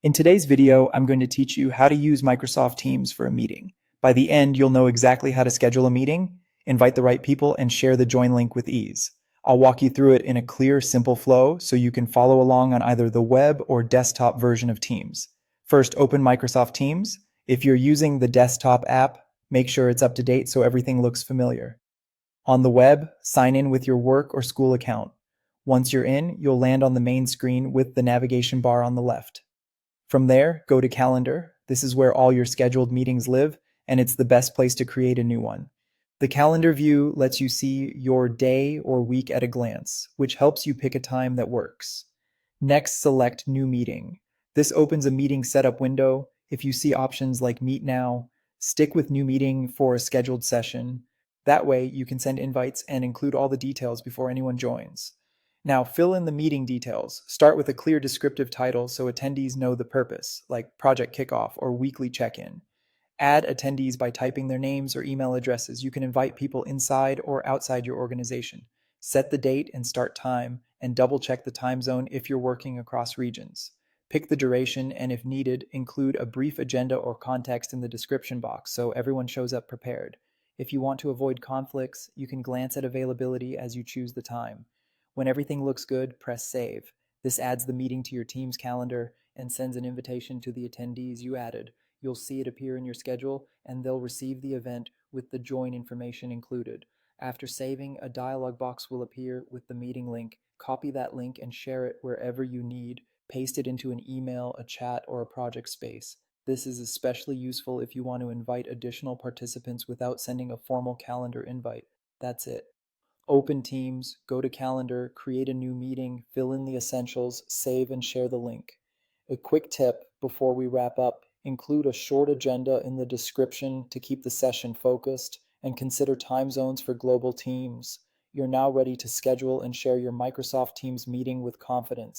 In today's video, I'm going to teach you how to use Microsoft Teams for a meeting. By the end, you'll know exactly how to schedule a meeting, invite the right people, and share the join link with ease. I'll walk you through it in a clear, simple flow so you can follow along on either the web or desktop version of Teams. First, open Microsoft Teams. If you're using the desktop app, make sure it's up to date so everything looks familiar. On the web, sign in with your work or school account. Once you're in, you'll land on the main screen with the navigation bar on the left. From there, go to Calendar. This is where all your scheduled meetings live, and it's the best place to create a new one. The calendar view lets you see your day or week at a glance, which helps you pick a time that works. Next, select New Meeting. This opens a meeting setup window. If you see options like Meet Now, stick with New Meeting for a scheduled session. That way, you can send invites and include all the details before anyone joins. Now, fill in the meeting details. Start with a clear descriptive title so attendees know the purpose, like project kickoff or weekly check-in. Add attendees by typing their names or email addresses. You can invite people inside or outside your organization. Set the date and start time, and double-check the time zone if you're working across regions. Pick the duration, and if needed, include a brief agenda or context in the description box so everyone shows up prepared. If you want to avoid conflicts, you can glance at availability as you choose the time. When everything looks good, press Save. This adds the meeting to your team's calendar and sends an invitation to the attendees you added. You'll see it appear in your schedule, and they'll receive the event with the join information included. After saving, a dialog box will appear with the meeting link. Copy that link and share it wherever you need. Paste it into an email, a chat, or a project space. This is especially useful if you want to invite additional participants without sending a formal calendar invite. That's it. Open Teams, go to Calendar, create a new meeting, fill in the essentials, save and share the link. A quick tip before we wrap up, include a short agenda in the description to keep the session focused, and consider time zones for global teams. You're now ready to schedule and share your Microsoft Teams meeting with confidence.